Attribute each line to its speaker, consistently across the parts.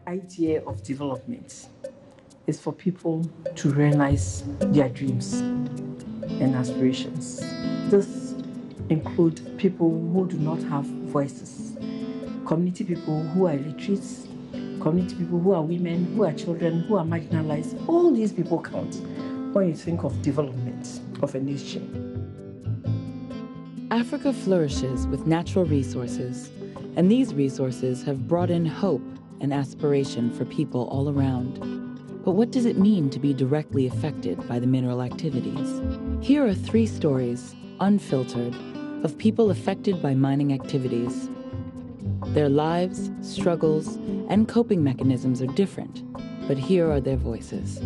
Speaker 1: idea of development is for people to realize their dreams and aspirations. This includes people who do not have voices, community people who are illiterate, community people who are women, who are children, who are marginalized. All these people count when you think of development of a nation.
Speaker 2: Africa flourishes with natural resources, and these resources have brought in hope and aspiration for people all around. But what does it mean to be directly affected by the mineral activities? Here are 3 stories, unfiltered, of people affected by mining activities. Their lives, struggles, and coping mechanisms are different, but here are their voices.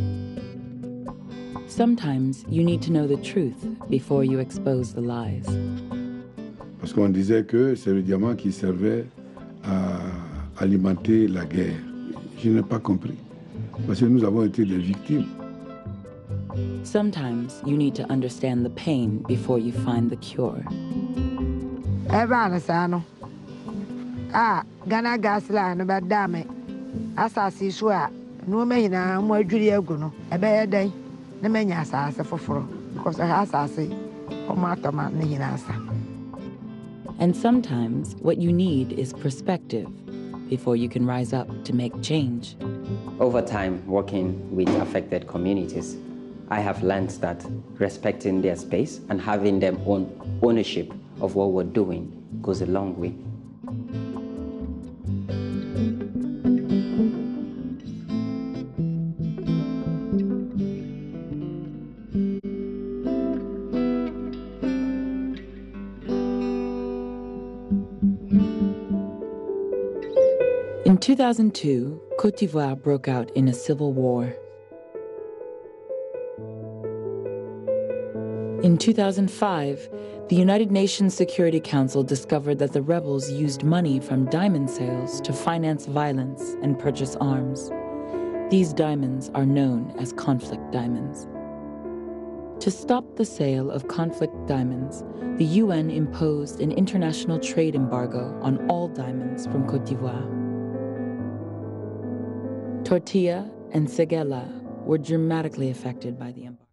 Speaker 2: Sometimes you need to know the truth before you expose the lies.
Speaker 3: Parce qu'on disait que c'est le diamant qui servait à alimenter la guerre. Je n'ai pas compris. Parce que nous avons été des victimes.
Speaker 2: Sometimes you need to understand the pain before you find the cure.
Speaker 4: Ghana gas line about dame. Asasi shua. No mehina mo adwiri agu no. Ebe yedan. Na menya asase foforo because asase o matoma na hinasa.
Speaker 2: And sometimes what you need is perspective before you can rise up to make change.
Speaker 5: Over time, working with affected communities, I have learned that respecting their space and having them own ownership of what we're doing goes a long way.
Speaker 2: In 2002, Côte d'Ivoire broke out in a civil war. In 2005, the United Nations Security Council discovered that the rebels used money from diamond sales to finance violence and purchase arms. These diamonds are known as conflict diamonds. To stop the sale of conflict diamonds, the UN imposed an international trade embargo on all diamonds from Côte d'Ivoire. Tortilla and Séguéla were dramatically affected by the embargo.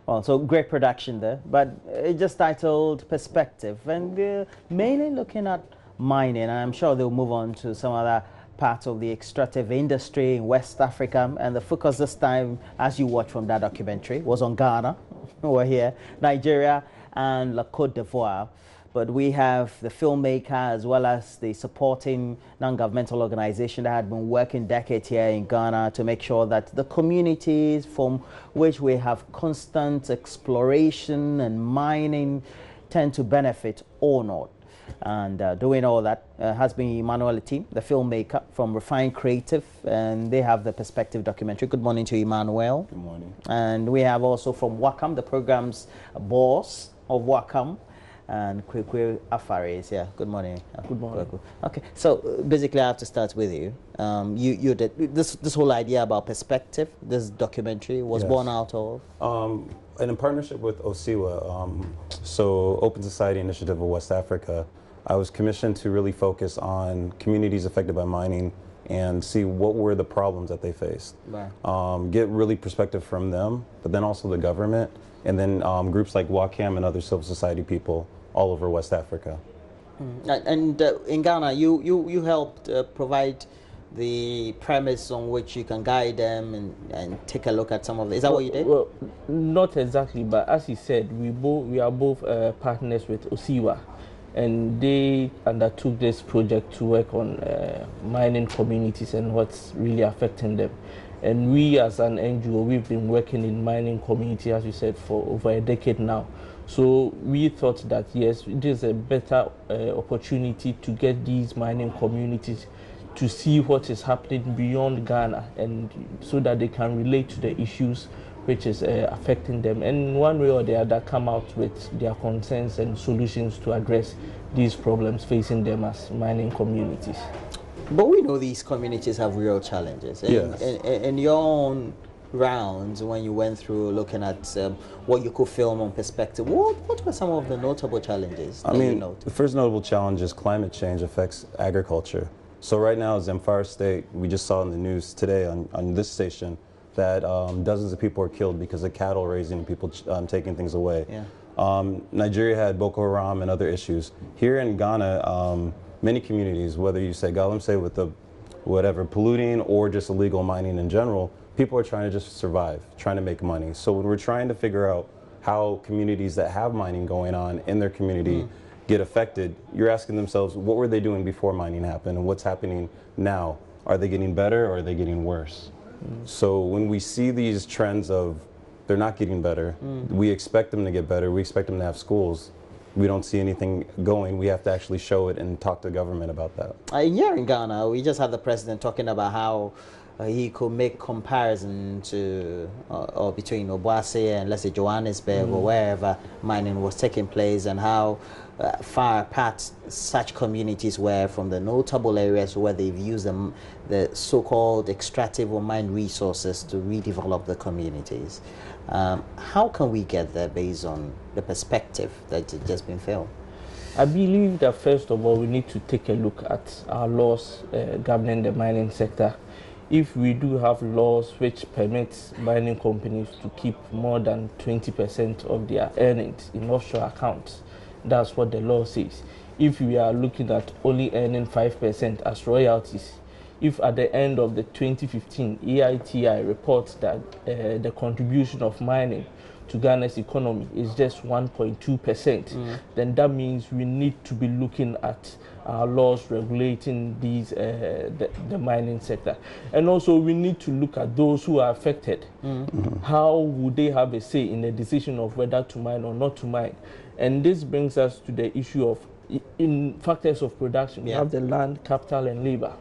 Speaker 6: Well, so great production there, but it just titled Perspective, and we're mainly looking at mining, and I'm sure they'll move on to some other parts of the extractive industry in West Africa, and the focus this time, as you watch from that documentary, was on Ghana, over here, Nigeria, and La Côte d'Ivoire. But we have the filmmaker as well as the supporting non-governmental organization that had been working decades here in Ghana to make sure that the communities from which we have constant exploration and mining tend to benefit or not. And doing all that has been Emmanuel Team, the filmmaker from Refine Creative, and they have the Perspective documentary. Good morning to Emmanuel.
Speaker 7: Good morning.
Speaker 6: And we have also from Wakam, the program's boss of Wakam, and Kwekwe Afare is here. Good morning.
Speaker 7: Good morning.
Speaker 6: Okay, so basically I have to start with you. You did this whole idea about perspective. This documentary was born out of?
Speaker 7: And in partnership with OSIWA, so Open Society Initiative of West Africa, I was commissioned to really focus on communities affected by mining and see what were the problems that they faced. Right. Get really perspective from them, but then also the government, and then groups like WACAM and other civil society people all over West Africa.
Speaker 6: And in Ghana, you helped provide the premise on which you can guide them and take a look at some of it. Is that what you did?
Speaker 8: Well, not exactly, but as he said, we are both partners with OSIWA, and they undertook this project to work on mining communities and what's really affecting them. And we as an NGO, we've been working in mining community, as you said, for over a decade now. So we thought that, yes, it is a better opportunity to get these mining communities to see what is happening beyond Ghana, and so that they can relate to the issues which is affecting them, and one way or the other come out with their concerns and solutions to address these problems facing them as mining communities.
Speaker 6: But we know these communities have real challenges.
Speaker 7: Yes.
Speaker 6: And your own rounds, when you went through looking at what you could film on perspective, what were some of the notable challenges that you noted?
Speaker 7: The first notable challenge is climate change affects agriculture. So right now, Zamfara State, we just saw in the news today on this station that dozens of people are killed because of cattle raising and people taking things away. Yeah. Nigeria had Boko Haram and other issues. Here in Ghana, many communities, whether you say Galamsey with the whatever polluting or just illegal mining in general, people are trying to just survive, trying to make money. So when we're trying to figure out how communities that have mining going on in their community get affected, you're asking themselves, what were they doing before mining happened and what's happening now? Are they getting better or are they getting worse? So when we see these trends of they're not getting better, we expect them to get better, we expect them to have schools. We don't see anything going. We have to actually show it and talk to government about that.
Speaker 6: Here in Ghana, we just had the president talking about how he could make comparison to or between Obuasi and, let's say, Johannesburg or wherever mining was taking place, and how far apart such communities were from the notable areas where they've used the so-called extractive or mine resources to redevelop the communities. How can we get there based on the perspective that has just been filmed?
Speaker 8: I believe that first of all we need to take a look at our laws governing the mining sector. If we do have laws which permit mining companies to keep more than 20% of their earnings in offshore accounts, that's what the law says. If we are looking at only earning 5% as royalties, if at the end of the 2015 EITI reports that the contribution of mining to Ghana's economy is just 1.2%, then that means we need to be looking at our laws regulating these the mining sector. And also we need to look at those who are affected. How would they have a say in the decision of whether to mine or not to mine? And this brings us to the issue of in factors of production. We have the land, capital and labor.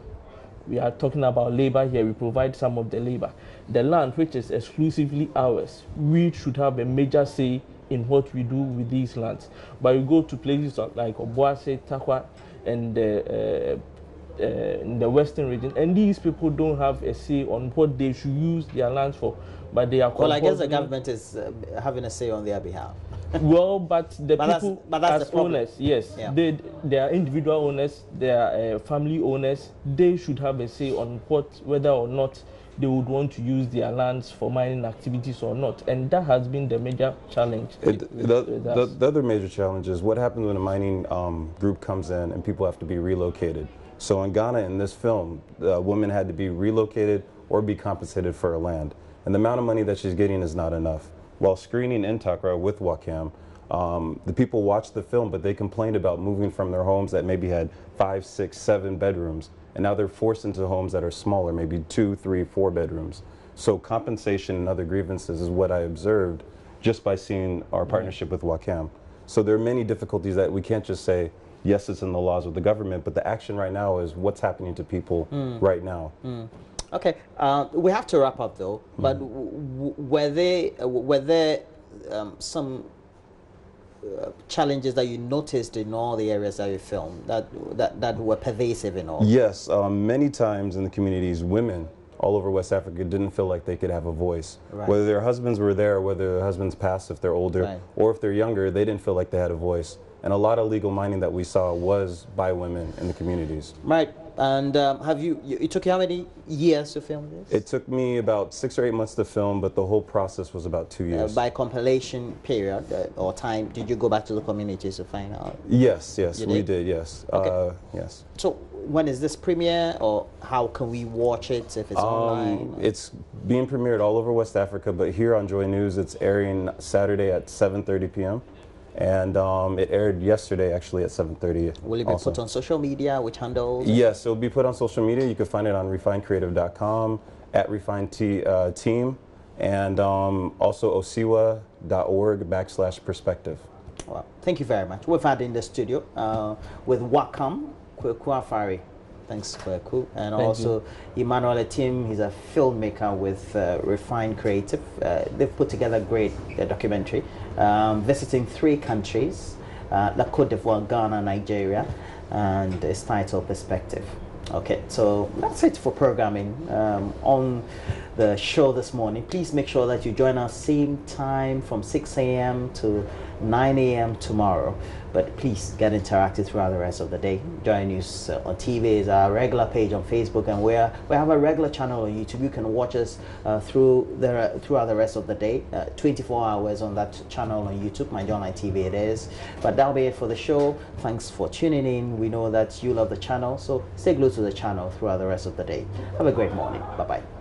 Speaker 8: We are talking about labor here. We provide some of the labor. The land, which is exclusively ours, we should have a major say in what we do with these lands. But you go to places like Obuasi, Takwa, and in the western region, and these people don't have a say on what they should use their lands for. But they are.
Speaker 6: Well, I guess the government is having a say on their behalf.
Speaker 8: Well, but the people
Speaker 6: that's
Speaker 8: as owners, yes, they are individual owners, they are family owners. They should have a say on whether or not they would want to use their lands for mining activities or not, and that has been the major challenge.
Speaker 7: The other major challenge is what happens when a mining group comes in and people have to be relocated. So in Ghana, in this film, the woman had to be relocated or be compensated for her land, and the amount of money that she's getting is not enough. While screening in Takra with Wakam, the people watched the film, but they complained about moving from their homes that maybe had 5, 6, 7 bedrooms, and now they're forced into homes that are smaller, maybe 2, 3, 4 bedrooms. So compensation and other grievances is what I observed just by seeing our partnership with Wakam. So there are many difficulties that we can't just say, yes, it's in the laws with the government, but the action right now is what's happening to people right now.
Speaker 6: Okay, we have to wrap up though. But were there some challenges that you noticed in all the areas that you filmed that were pervasive in all?
Speaker 7: Yes, many times in the communities, women all over West Africa didn't feel like they could have a voice. Right. Whether their husbands were there, whether their husbands passed if they're older, or if they're younger, they didn't feel like they had a voice. And a lot of legal mining that we saw was by women in the communities.
Speaker 6: Right. And it took you how many years to film this? It
Speaker 7: took me about 6 or 8 months to film, but the whole process was about 2 years.
Speaker 6: By compilation period or time, did you go back to the communities to find out?
Speaker 7: Yes, we did, yes.
Speaker 6: Okay.
Speaker 7: Yes.
Speaker 6: So when is this premiere, or how can we watch it if it's online?
Speaker 7: It's being premiered all over West Africa, but here on JoyNews, it's airing Saturday at 7:30 p.m. And it aired yesterday, actually, at 7:30.
Speaker 6: Will it be put on social media? Which handles?
Speaker 7: Yes, it will be put on social media. You can find it on refinedcreative.com, at refinedteam, and also osiwa.org/perspective.
Speaker 6: Well, thank you very much. We've had in the studio with Wakam Kwekuafari. Thanks, Kweku. And also Emmanuel Etim. He's a filmmaker with Refined Creative. They've put together a great documentary visiting 3 countries, La Côte d'Ivoire, Ghana, Nigeria, and it's titled Perspective. Okay, so that's it for programming on the show this morning. Please make sure that you join us same time from 6 a.m. to 9 a.m. tomorrow. But please get interactive throughout the rest of the day. Joy News on TV is our regular page on Facebook, and we have a regular channel on YouTube. You can watch us throughout the rest of the day, 24 hours on that channel on YouTube. My Online TV it is. But that'll be it for the show. Thanks for tuning in. We know that you love the channel, so stay glued to the channel throughout the rest of the day. Have a great morning. Bye-bye.